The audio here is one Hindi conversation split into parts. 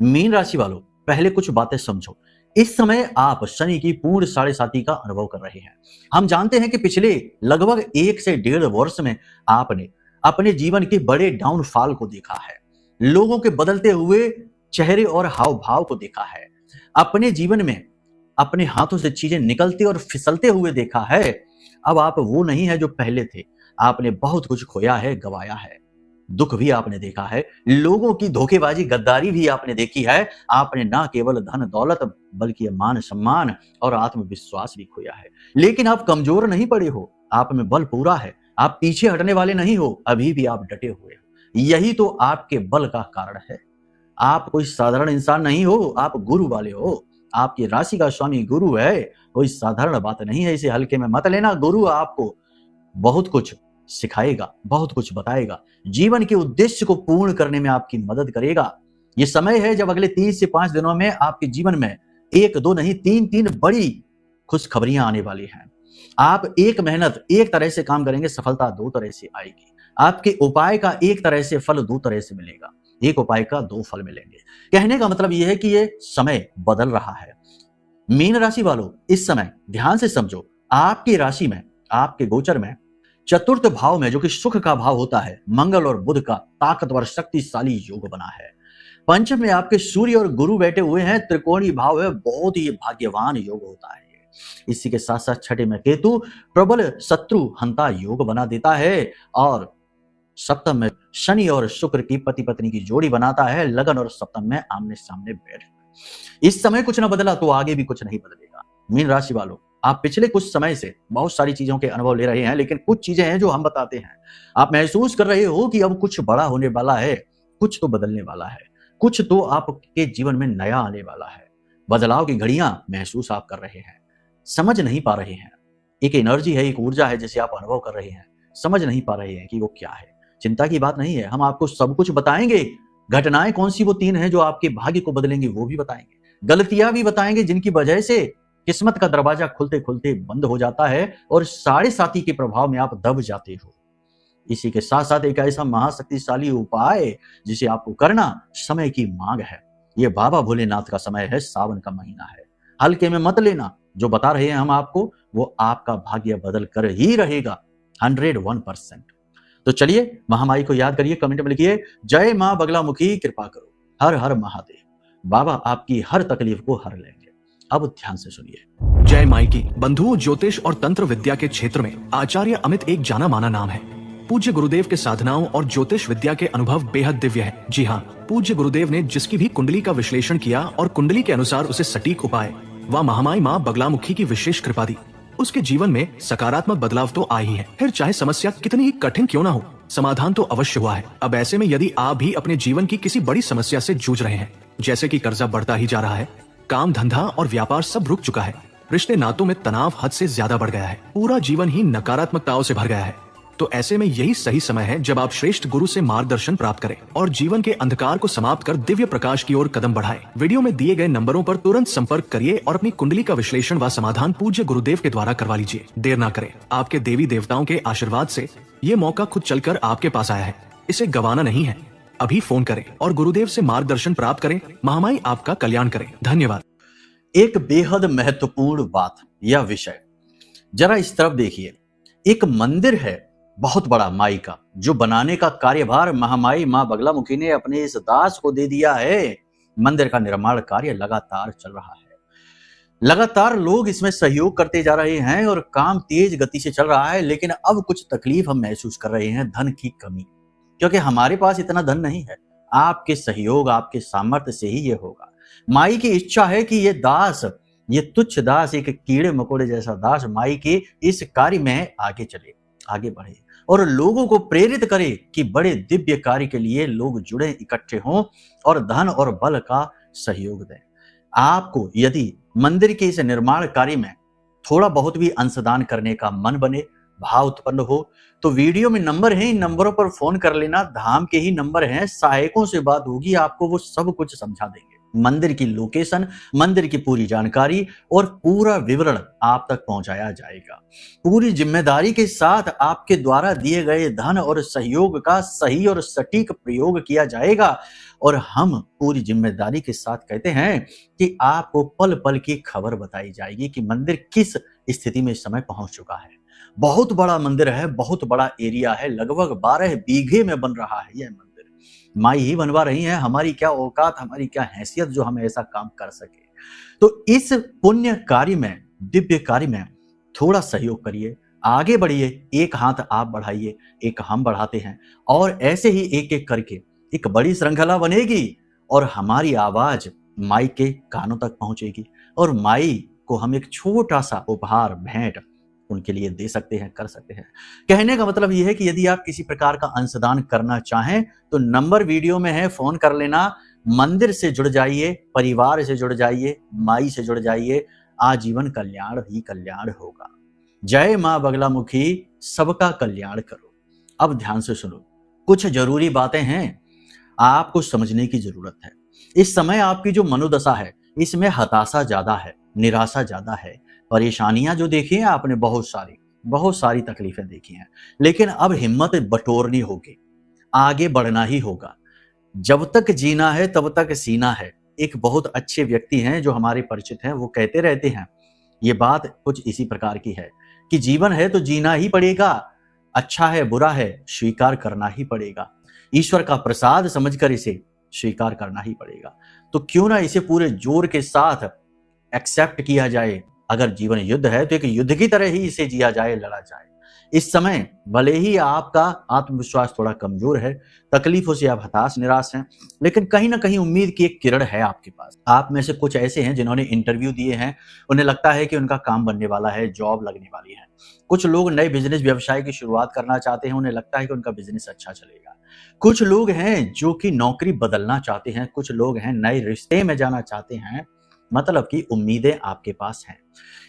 मीन राशि वालों, पहले कुछ बातें समझो। इस समय आप शनि की पूर्ण 7.5 का अनुभव कर रहे हैं। हम जानते हैं कि पिछले लगभग 1 से 1.5 वर्ष में आपने अपने जीवन के बड़े डाउनफॉल को देखा है, लोगों के बदलते हुए चेहरे और हाव भाव को देखा है, अपने जीवन में अपने हाथों से चीजें निकलते और फिसलते हुए देखा है। अब आप वो नहीं है जो पहले थे। आपने बहुत कुछ खोया है, गवाया है, दुख भी आपने देखा है, लोगों की धोखेबाजी गद्दारी भी आपने देखी है। आपने ना केवल धन दौलत बल्कि मान सम्मान और आत्मविश्वास भी खोया है। लेकिन आप कमजोर नहीं पड़े हो, आप में बल पूरा है। आप पीछे हटने वाले नहीं हो, अभी भी आप डटे हुए हो। यही तो आपके बल का कारण है। आप कोई साधारण इंसान नहीं हो, आप गुरु वाले हो। आपकी राशि का स्वामी गुरु है, कोई साधारण बात नहीं है, इसे हल्के में मत लेना। गुरु आपको बहुत कुछ सिखाएगा, बहुत कुछ बताएगा, जीवन के उद्देश्य को पूर्ण करने में आपकी मदद करेगा। ये समय है जब अगले 3 से 5 दिनों में आपके जीवन में 1-2 नहीं 3-3 बड़ी खुशखबरियां आने वाली हैं। आप एक मेहनत एक तरह से काम करेंगे, सफलता 2 तरह से आएगी। आपके उपाय का एक तरह से फल 2 तरह से मिलेगा, एक उपाय का 2 फल मिलेंगे। कहने का मतलब यह है कि ये समय बदल रहा है। मीन राशि वालों, इस समय ध्यान से समझो। आपकी राशि में, आपके गोचर में चतुर्थ भाव में, जो कि सुख का भाव होता है, मंगल और बुध का ताकतवर शक्तिशाली योग बना है। पंचम में आपके सूर्य और गुरु बैठे हुए हैं, त्रिकोणीय भाव है, बहुत ही भाग्यवान योग होता है। इसी के साथ साथ छठे में केतु प्रबल शत्रु हंता योग बना देता है, और सप्तम में शनि और शुक्र की पति पत्नी की जोड़ी बनाता है। लगन और सप्तम में आमने सामने बैठ। इस समय कुछ ना बदला तो आगे भी कुछ नहीं बदलेगा। मीन राशि वालों, आप पिछले कुछ समय से बहुत सारी चीजों के अनुभव ले रहे हैं, लेकिन कुछ चीजें हैं जो हम बताते हैं। आप महसूस कर रहे हो कि अब कुछ बड़ा होने वाला है, कुछ तो बदलने वाला है, कुछ तो आपके जीवन में नया आने वाला है। बदलाव की घड़ियां महसूस आप कर रहे हैं, समझ नहीं पा रहे हैं। एक एनर्जी है, एक ऊर्जा है जिसे आप अनुभव कर रहे हैं, समझ नहीं पा रहे हैं कि वो क्या है। चिंता की बात नहीं है, हम आपको सब कुछ बताएंगे। घटनाएं कौन सी वो 3 हैं जो आपके भाग्य को बदलेंगी, वो भी बताएंगे। गलतियां भी बताएंगे जिनकी वजह से किस्मत का दरवाजा खुलते खुलते बंद हो जाता है और 7.5 के प्रभाव में आप दब जाते हो। इसी के साथ साथ एक ऐसा महाशक्तिशाली उपाय जिसे आपको करना समय की मांग है। ये बाबा भोलेनाथ का समय है, सावन का महीना है, हल्के में मत लेना। जो बता रहे हैं हम आपको, वो आपका भाग्य बदल कर ही रहेगा, 101%। तो चलिए, महामाई को याद करिए, कमेंट में लिखिए जय मां बगलामुखी कृपा करो, हर हर महादेव। बाबा आपकी हर तकलीफ को हर लेंगे। अब ध्यान से सुनिए। जय माई की। बंधुओं, ज्योतिष और तंत्र विद्या के क्षेत्र में आचार्य अमित एक जाना माना नाम है। पूज्य गुरुदेव के साधनाओं और ज्योतिष विद्या के अनुभव बेहद दिव्य है। जी हाँ, पूज्य गुरुदेव ने जिसकी भी कुंडली का विश्लेषण किया और कुंडली के अनुसार उसे सटीक उपाय व महामाई माँ बगलामुखी की विशेष कृपा दी, उसके जीवन में सकारात्मक बदलाव तो आ ही है। फिर चाहे समस्या कितनी ही कठिन क्यों ना हो, समाधान तो अवश्य हुआ है। अब ऐसे में यदि आप भी अपने जीवन की किसी बड़ी समस्या से जूझ रहे हैं, जैसे कि कर्जा बढ़ता ही जा रहा है, काम धंधा और व्यापार सब रुक चुका है, रिश्ते नातों में तनाव हद से ज्यादा बढ़ गया है, पूरा जीवन ही नकारात्मकताओं से भर गया है, तो ऐसे में यही सही समय है जब आप श्रेष्ठ गुरु से मार्गदर्शन प्राप्त करें और जीवन के अंधकार को समाप्त कर दिव्य प्रकाश की ओर कदम बढ़ाएं। वीडियो में दिए गए नंबरों पर तुरंत संपर्क करिए और अपनी कुंडली का विश्लेषण व समाधान पूज्य गुरुदेव के द्वारा करवा लीजिए। देर ना करें, आपके देवी देवताओं के आशीर्वाद से ये मौका खुद चलकर आपके पास आया है, इसे गंवाना नहीं है। अभी फोन करें और गुरुदेव से मार्गदर्शन प्राप्त करें। महामाई आपका कल्याण करें। धन्यवाद। एक बेहद महत्वपूर्ण बात या विषय, जरा इस तरफ देखिए। एक मंदिर है बहुत बड़ा माई का, जो बनाने का कार्यभार महामाई मां बगलामुखी ने अपने इस दास को दे दिया है। मंदिर का निर्माण कार्य लगातार चल रहा है, लगातार लोग इसमें सहयोग करते जा रहे हैं और काम तेज गति से चल रहा है। लेकिन अब कुछ तकलीफ हम महसूस कर रहे हैं, धन की कमी, क्योंकि हमारे पास इतना धन नहीं है। आपके सहयोग, आपके सामर्थ्य से ही ये होगा। माई की इच्छा है कि ये दास, ये तुच्छ दास, एक कीड़े मकोड़े जैसा दास माई के इस कार्य में आगे चले, आगे बढ़े और लोगों को प्रेरित करे कि बड़े दिव्य कार्य के लिए लोग जुड़े, इकट्ठे हों और धन और बल का सहयोग दें। आपको यदि मंदिर के इस निर्माण कार्य में थोड़ा बहुत भी अंशदान करने का मन बने, भाव उत्पन्न हो, तो वीडियो में नंबर है, इन नंबरों पर फोन कर लेना। धाम के ही नंबर हैं, सहायकों से बात होगी, आपको वो सब कुछ समझा देंगे। मंदिर की लोकेशन, मंदिर की पूरी जानकारी और पूरा विवरण आप तक पहुंचाया जाएगा। पूरी जिम्मेदारी के साथ आपके द्वारा दिए गए धन और सहयोग का सही और सटीक प्रयोग किया जाएगा और हम पूरी जिम्मेदारी के साथ कहते हैं कि आपको पल पल की खबर बताई जाएगी कि मंदिर किस स्थिति में इस समय पहुंच चुका है। बहुत बड़ा मंदिर है, बहुत बड़ा एरिया है, लगभग 12 बीघे में बन रहा है यह मंदिर। माई ही बनवा रही है, हमारी क्या औकात, हमारी क्या हैसियत जो हम ऐसा काम कर सके। तो इस पुण्य कार्य में, दिव्य कार्य में थोड़ा सहयोग करिए, आगे बढ़िए। एक हाथ आप बढ़ाइए, एक हम बढ़ाते हैं और ऐसे ही एक एक करके एक बड़ी श्रृंखला बनेगी और हमारी आवाज माई के कानों तक पहुंचेगी और माई को हम एक छोटा सा उपहार, भेंट उनके लिए दे सकते हैं, कर सकते हैं। कहने का मतलब यह है कि यदि आप किसी प्रकार का अंशदान करना चाहें तो नंबर वीडियो में है, फोन कर लेना। मंदिर से जुड़ जाइए, परिवार से जुड़ जाइए, माई से जुड़ जाइए, आजीवन कल्याण ही कल्याण होगा। जय मां बगलामुखी, सबका कल्याण करो। अब ध्यान से सुनो, कुछ जरूरी बातें हैं, आपको समझने की जरूरत है। इस समय आपकी जो मनोदशा है इसमें हताशा ज्यादा है, निराशा ज्यादा है, परेशानियां जो देखी हैं आपने बहुत सारी तकलीफें देखी हैं, लेकिन अब हिम्मत बटोरनी होगी, आगे बढ़ना ही होगा। जब तक जीना है तब तक सीना है। एक बहुत अच्छे व्यक्ति हैं जो हमारे परिचित हैं, वो कहते रहते हैं, ये बात कुछ इसी प्रकार की है कि जीवन है तो जीना ही पड़ेगा, अच्छा है बुरा है स्वीकार करना ही पड़ेगा, ईश्वर का प्रसाद समझकर इसे स्वीकार करना ही पड़ेगा। तो क्यों ना इसे पूरे जोर के साथ एक्सेप्ट किया जाए। अगर जीवन युद्ध है तो एक युद्ध की तरह ही इसे जिया जाए, लड़ा जाए। इस समय भले ही आपका आत्मविश्वास थोड़ा कमजोर है, तकलीफों से आप हताश निराश हैं, लेकिन कहीं ना कहीं उम्मीद की एक किरण है आपके पास। आप में से कुछ ऐसे हैं जिन्होंने इंटरव्यू दिए हैं, उन्हें लगता है कि उनका काम बनने वाला है, जॉब लगने वाली है। कुछ लोग नए बिजनेस व्यवसाय की शुरुआत करना चाहते हैं, उन्हें लगता है कि उनका बिजनेस अच्छा चलेगा। कुछ लोग हैं जो कि नौकरी बदलना चाहते हैं, कुछ लोग हैं नए रिश्ते में जाना चाहते हैं, मतलब कि उम्मीदें आपके पास हैं।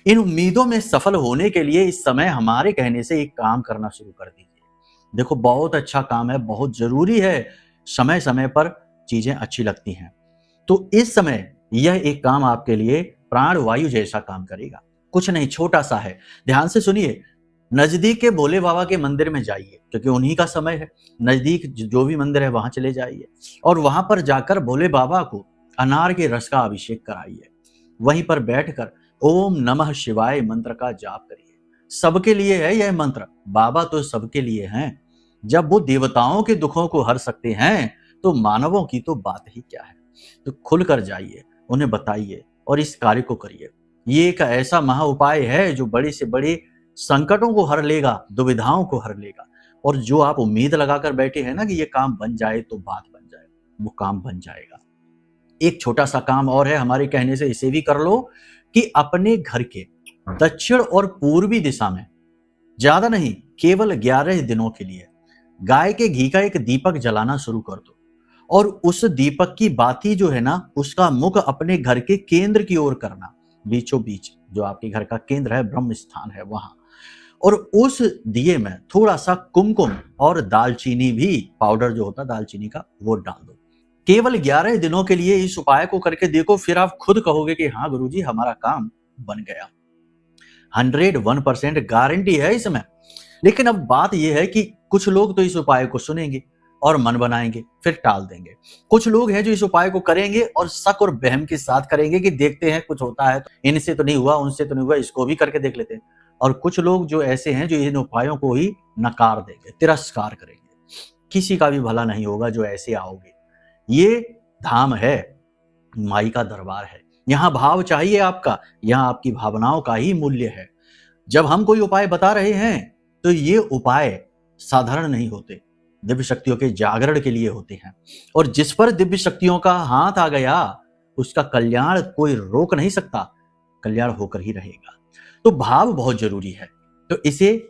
इन उम्मीदों में सफल होने के लिए इस समय हमारे कहने से एक काम करना शुरू कर दीजिए। देखो बहुत अच्छा काम है, बहुत जरूरी है, समय समय पर चीजें अच्छी लगती हैं। तो इस समय यह एक काम आपके लिए प्राण वायु जैसा काम करेगा। कुछ नहीं, छोटा सा है, ध्यान से सुनिए। नजदीक के भोले बाबा के मंदिर में जाइए, क्योंकि उन्हीं का समय है। नजदीक जो भी मंदिर है वहां चले जाइए और वहां पर जाकर भोले बाबा को अनार के रस का अभिषेक कराइए। वहीं पर बैठकर ओम नमः शिवाय मंत्र का जाप करिए। सबके लिए है यह मंत्र, बाबा तो सबके लिए हैं। जब वो देवताओं के दुखों को हर सकते हैं तो मानवों की तो बात ही क्या है। तो खुलकर जाइए, उन्हें बताइए और इस कार्य को करिए। ये एक ऐसा महा उपाय है जो बड़े से बड़े संकटों को हर लेगा, दुविधाओं को हर लेगा। और जो आप उम्मीद लगाकर बैठे हैं ना कि ये काम बन जाए तो बात बन जाए, वो काम बन जाएगा। एक छोटा सा काम और है, हमारे कहने से इसे भी कर लो कि अपने घर के दक्षिण और पूर्वी दिशा में, ज्यादा नहीं, केवल 11 दिनों के लिए गाय के घी का एक दीपक जलाना शुरू कर दो और उस दीपक की बाती जो है ना, उसका मुख अपने घर के केंद्र की ओर करना, बीचों बीच जो आपके घर का केंद्र है, ब्रह्म स्थान है वहां। और उस दिए में थोड़ा सा कुमकुम और दालचीनी भी, पाउडर जो होता है दालचीनी का, वो डाल दो। केवल 11 दिनों के लिए इस उपाय को करके देखो, फिर आप खुद कहोगे कि हाँ गुरुजी हमारा काम बन गया। 101% गारंटी है इसमें। लेकिन अब बात यह है कि कुछ लोग तो इस उपाय को सुनेंगे और मन बनाएंगे, फिर टाल देंगे। कुछ लोग हैं जो इस उपाय को करेंगे और शक और वहम के साथ करेंगे कि देखते हैं कुछ होता है, तो इनसे तो नहीं हुआ, उनसे तो नहीं हुआ, इसको भी करके देख लेते हैं। और कुछ लोग जो ऐसे हैं जो इन उपायों को ही नकार देंगे, तिरस्कार करेंगे। किसी का भी भला नहीं होगा जो ऐसे आओगे। ये धाम है, माई का दरबार है, यहाँ भाव चाहिए आपका, यहाँ आपकी भावनाओं का ही मूल्य है। जब हम कोई उपाय बता रहे हैं तो ये उपाय साधारण नहीं होते, दिव्य शक्तियों के जागरण के लिए होते हैं। और जिस पर दिव्य शक्तियों का हाथ आ गया उसका कल्याण कोई रोक नहीं सकता, कल्याण होकर ही रहेगा। तो भाव बहुत जरूरी है। तो इसे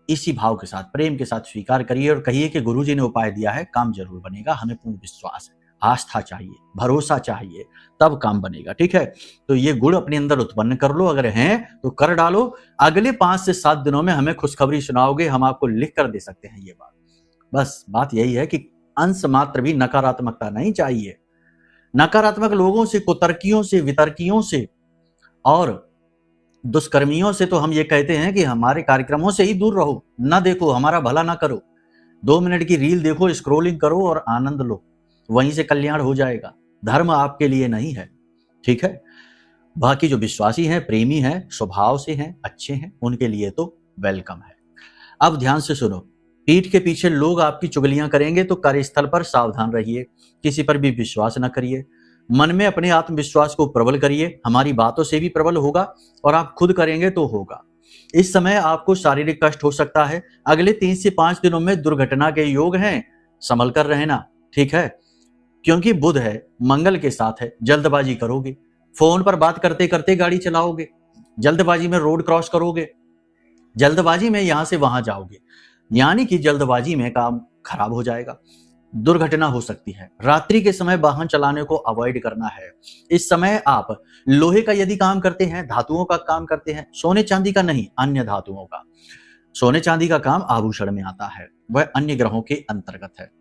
इसी भाव के साथ, प्रेम के साथ स्वीकार करिए और कहिए कि गुरुजी ने उपाय दिया है, काम जरूर बनेगा, हमें पूर्ण विश्वास है। आस्था चाहिए, भरोसा चाहिए, तब काम बनेगा। ठीक है, तो ये गुण अपने अंदर उत्पन्न कर लो, अगर हैं तो कर डालो। अगले 5 से 7 दिनों में हमें खुशखबरी सुनाओगे, हम आपको लिख कर दे सकते हैं ये बात। बस बात यही है कि अंश मात्र भी नकारात्मकता नहीं चाहिए। नकारात्मक लोगों से, कुतर्कियों से, वितर्कियों से और दुष्कर्मियों से तो हम ये कहते हैं कि हमारे कार्यक्रमों से ही दूर रहो, ना देखो, हमारा भला ना करो। 2 मिनट की रील देखो, स्क्रोलिंग करो और आनंद लो, वहीं से कल्याण हो जाएगा। धर्म आपके लिए नहीं है, ठीक है। बाकी जो विश्वासी हैं, प्रेमी हैं, स्वभाव से हैं, अच्छे हैं, उनके लिए तो वेलकम है। अब ध्यान से सुनो, पीठ के पीछे लोग आपकी चुगलियां करेंगे तो कार्यस्थल पर सावधान रहिए, किसी पर भी विश्वास न करिए। मन में अपने आत्मविश्वास को प्रबल करिए, हमारी बातों से भी प्रबल होगा और आप खुद करेंगे तो होगा। इस समय आपको शारीरिक कष्ट हो सकता है। अगले 3 से 5 दिनों में दुर्घटना के योग हैं, संभल कर रहना, ठीक है। क्योंकि बुध है, मंगल के साथ है, जल्दबाजी करोगे, फोन पर बात करते करते गाड़ी चलाओगे, जल्दबाजी में रोड क्रॉस करोगे, जल्दबाजी में यहां से वहां जाओगे, यानी कि जल्दबाजी में काम खराब हो जाएगा, दुर्घटना हो सकती है। रात्रि के समय वाहन चलाने को अवॉइड करना है। इस समय आप लोहे का यदि काम करते हैं, धातुओं का काम करते हैं, सोने चांदी का नहीं, अन्य धातुओं का। सोने चांदी का काम आभूषण में आता है, वह अन्य ग्रहों के अंतर्गत है।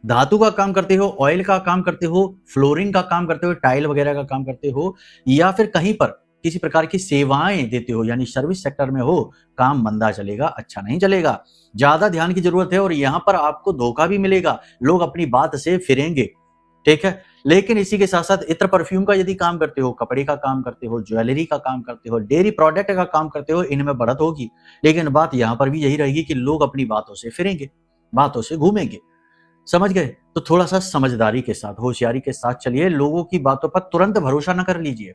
धातु का काम करते हो, ऑयल का काम करते हो, फ्लोरिंग का काम करते हो, टाइल वगैरह का काम करते हो, या फिर कहीं पर किसी प्रकार की सेवाएं देते हो, यानी सर्विस सेक्टर में हो, काम मंदा चलेगा, अच्छा नहीं चलेगा। ज्यादा ध्यान की जरूरत है और यहां पर आपको धोखा भी मिलेगा, लोग अपनी बात से फिरेंगे, ठीक है। लेकिन इसी के साथ साथ इत्र परफ्यूम का यदि काम करते हो, कपड़े का काम करते हो, ज्वेलरी का काम करते हो, डेयरी प्रोडक्ट का काम करते हो, इनमें बढ़त होगी। लेकिन बात यहां पर भी यही रहेगी कि लोग अपनी बातों से फिरेंगे, बातों से घूमेंगे, समझ गए। तो थोड़ा सा समझदारी के साथ, होशियारी के साथ चलिए, लोगों की बातों पर तुरंत भरोसा न कर लीजिए।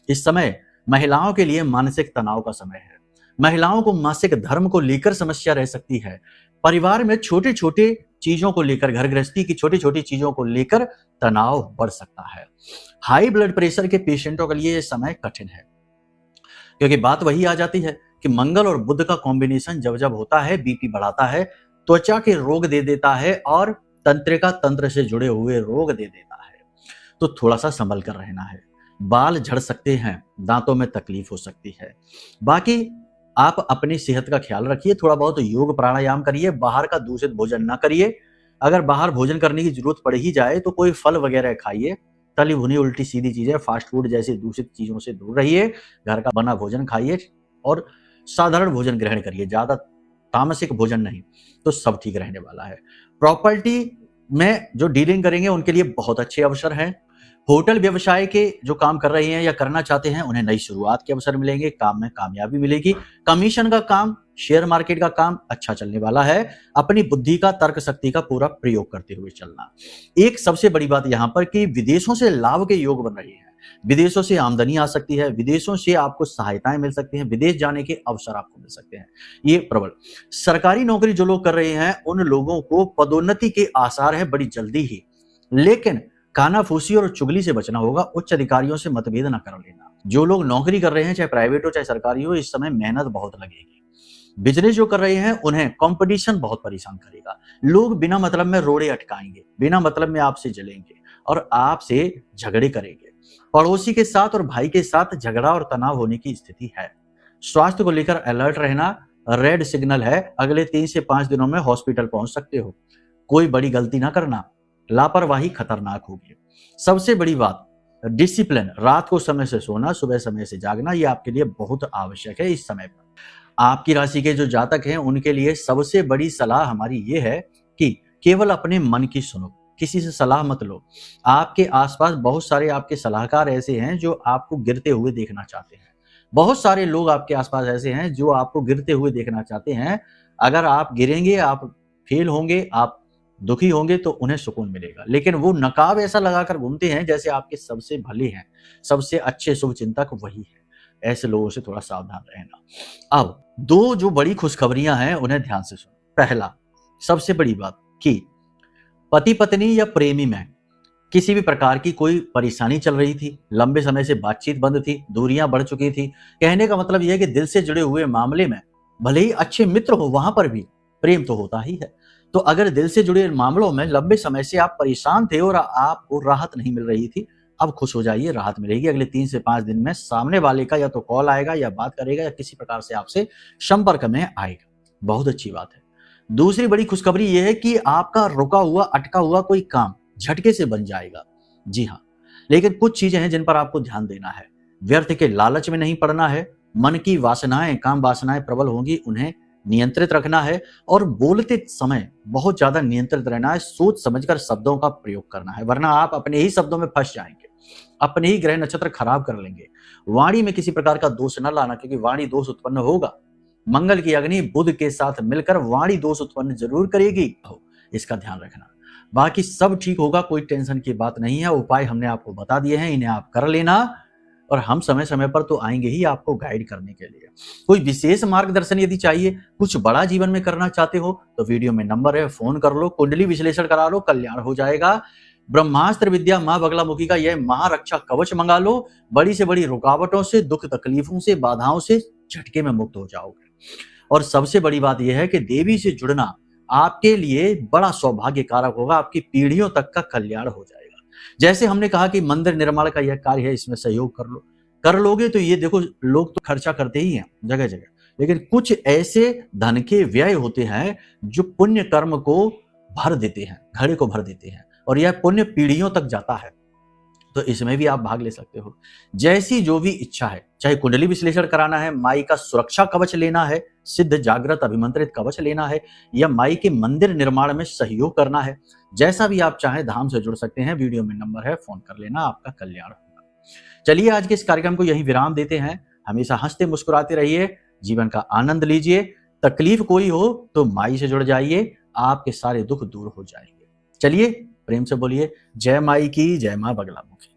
इस समय महिलाओं के लिए मानसिक तनाव का समय है। महिलाओं को मासिक धर्म को लेकर समस्या रह सकती है। परिवार में छोटे छोटे चीजों को लेकर, घर गृहस्थी की छोटी छोटी चीजों को लेकर तनाव बढ़ सकता है। हाई ब्लड प्रेशर के पेशेंटों के लिए यह समय कठिन है, क्योंकि बात वही आ जाती है कि मंगल और बुध का कॉम्बिनेशन जब जब होता है, बीपी बढ़ाता है, त्वचा के रोग दे देता है और तंत्रिका तंत्र से जुड़े हुए रोग दे देता है। तो थोड़ा सा संभल कर रहना है। बाल झड़ सकते हैं, दांतों में तकलीफ हो सकती है। बाकी आप अपनी सेहत का ख्याल रखिए, थोड़ा बहुत योग प्राणायाम करिए, बाहर का दूषित भोजन ना करिए। अगर बाहर भोजन करने की जरूरत पड़ ही जाए तो कोई फल वगैरह खाइए, तली भुनी उल्टी सीधी चीजें, फास्ट फूड जैसी दूषित चीजों से दूर रहिए, घर का बना भोजन खाइए और साधारण भोजन ग्रहण करिए, ज्यादा तामसिक भोजन नहीं, तो सब ठीक रहने वाला है। प्रॉपर्टी में जो डीलिंग करेंगे उनके लिए बहुत अच्छे अवसर हैं। होटल व्यवसाय के जो काम कर रहे हैं या करना चाहते हैं, उन्हें नई शुरुआत के अवसर मिलेंगे, काम में कामयाबी मिलेगी। कमीशन का काम, शेयर मार्केट का काम अच्छा चलने वाला है। अपनी बुद्धि का, तर्क शक्ति का पूरा प्रयोग करते हुए चलना। एक सबसे बड़ी बात यहां पर कि विदेशों से लाभ के योग बन रहे हैं, विदेशों से आमदनी आ सकती है, विदेशों से आपको सहायताएं मिल सकती हैं, विदेश जाने के अवसर आपको मिल सकते हैं, ये प्रबल। सरकारी नौकरी जो लोग कर रहे हैं उन लोगों को पदोन्नति के आसार है बड़ी जल्दी ही, लेकिन कानाफूसी और चुगली से बचना होगा। उच्च अधिकारियों से मतभेद न कर लेना। जो लोग नौकरी कर रहे हैं, चाहे प्राइवेट हो चाहे सरकारी हो, इस समय मेहनत बहुत लगेगी। बिजनेस जो कर रहे हैं उन्हें कंपटीशन बहुत परेशान करेगा। लोग बिना मतलब में रोड़े अटकाएंगे, बिना मतलब में आपसे जलेंगे और आपसे झगड़े करेंगे। पड़ोसी के साथ और भाई के साथ झगड़ा और तनाव होने की स्थिति है। स्वास्थ्य को लेकर अलर्ट रहना, रेड सिग्नल है। अगले 3 से 5 दिनों में हॉस्पिटल पहुंच सकते हो। कोई बड़ी गलती ना करना, लापरवाही खतरनाक होगी। सबसे बड़ी बात, डिसिप्लिन, रात को समय से सोना, सुबह समय से जागना, ये आपके लिए बहुत आवश्यक है। इस समय पर आपकी राशि के जो जातक हैं उनके लिए सबसे बड़ी सलाह हमारी ये है कि केवल अपने मन की सुनो, किसी से सलाह मत लो। आपके आसपास बहुत सारे आपके सलाहकार ऐसे हैं जो आपको गिरते हुए देखना चाहते हैं। बहुत सारे लोग आपके आसपास ऐसे हैं जो आपको गिरते हुए देखना चाहते हैं। अगर आप गिरेंगे, आप फेल होंगे, आप दुखी होंगे तो उन्हें सुकून मिलेगा, लेकिन वो नकाब ऐसा लगाकर घूमते हैं जैसे आपके सबसे भले हैं, सबसे अच्छे शुभ चिंतक वही है। ऐसे लोगों से थोड़ा सावधान रहना। अब 2 जो बड़ी खुशखबरियां हैं उन्हें ध्यान से सुनो। पहला, सबसे बड़ी बात कि पति पत्नी या प्रेमी में किसी भी प्रकार की कोई परेशानी चल रही थी, लंबे समय से बातचीत बंद थी, दूरियां बढ़ चुकी थी। कहने का मतलब यह है कि दिल से जुड़े हुए मामले में भले ही अच्छे मित्र हो, वहां पर भी प्रेम तो होता ही है। तो अगर दिल से जुड़े मामलों में लंबे समय से आप परेशान थे और आपको राहत नहीं मिल रही थी, अब खुश हो जाइए, राहत मिलेगी। अगले 3 से 5 दिन में सामने वाले का या तो कॉल आएगा या बात करेगा या किसी प्रकार से आपसे संपर्क में आएगा। बहुत अच्छी बात है। दूसरी बड़ी खुशखबरी यह है कि आपका रुका हुआ, अटका हुआ कोई काम झटके से बन जाएगा। जी हाँ, लेकिन कुछ चीजें हैं जिन पर आपको ध्यान देना है। व्यर्थ के लालच में नहीं पड़ना है, मन की वासनाएं, काम वासनाएं प्रबल होंगी, उन्हें नियंत्रित रखना है और बोलते समय बहुत ज्यादा नियंत्रित रहना है, सोच समझकर शब्दों का प्रयोग करना है, वरना आप अपने ही शब्दों में फंस जाएंगे, अपने ही ग्रह नक्षत्र खराब कर लेंगे। वाणी में किसी प्रकार का दोष न लाना, क्योंकि वाणी दोष उत्पन्न होगा। मंगल की अग्नि बुध के साथ मिलकर वाणी दोष उत्पन्न जरूर करेगी, इसका ध्यान रखना। बाकी सब ठीक होगा, कोई टेंशन की बात नहीं है। उपाय हमने आपको बता दिए हैं, इन्हें आप कर लेना और हम समय समय पर तो आएंगे ही आपको गाइड करने के लिए। कोई विशेष मार्गदर्शन यदि चाहिए, कुछ बड़ा जीवन में करना चाहते हो तो वीडियो में नंबर है, फोन कर लो, कुंडली विश्लेषण करा लो, कल्याण हो जाएगा। ब्रह्मास्त्र विद्या मां बगलामुखी का यह महारक्षा कवच मंगा लो, बड़ी से बड़ी रुकावटों से, दुख तकलीफों से, बाधाओं से झटके में मुक्त हो जाओगे। और सबसे बड़ी बात यह है कि देवी से जुड़ना आपके लिए बड़ा सौभाग्य कारक होगा, आपकी पीढ़ियों तक का कल्याण हो जाएगा। जैसे हमने कहा कि मंदिर निर्माण का यह कार्य है, इसमें सहयोग कर लो, कर लोगे तो ये देखो, लोग तो खर्चा करते ही हैं जगह जगह, लेकिन कुछ ऐसे धन के व्यय होते हैं जो पुण्य कर्म को भर देते हैं, घड़े को भर देते हैं, और यह पुण्य पीढ़ियों तक जाता है। तो इसमें भी आप भाग ले सकते हो। जैसी जो भी इच्छा है, चाहे कुंडली विश्लेषण कराना है, माई का सुरक्षा कवच लेना है, सिद्ध जागृत अभिमंत्रित कवच लेना है, या माई के मंदिर निर्माण में सहयोग करना है, जैसा भी आप चाहें धाम से जुड़ सकते हैं। वीडियो में नंबर है, फोन कर लेना, आपका कल्याण होगा। चलिए आज के इस कार्यक्रम को यहीं विराम देते हैं। हमेशा हंसते मुस्कुराते रहिए, जीवन का आनंद लीजिए। तकलीफ कोई हो तो माई से जुड़ जाइए, आपके सारे दुख दूर हो जाएंगे। चलिए प्रेम से बोलिए जय माई की, जय मां बगलामुखी।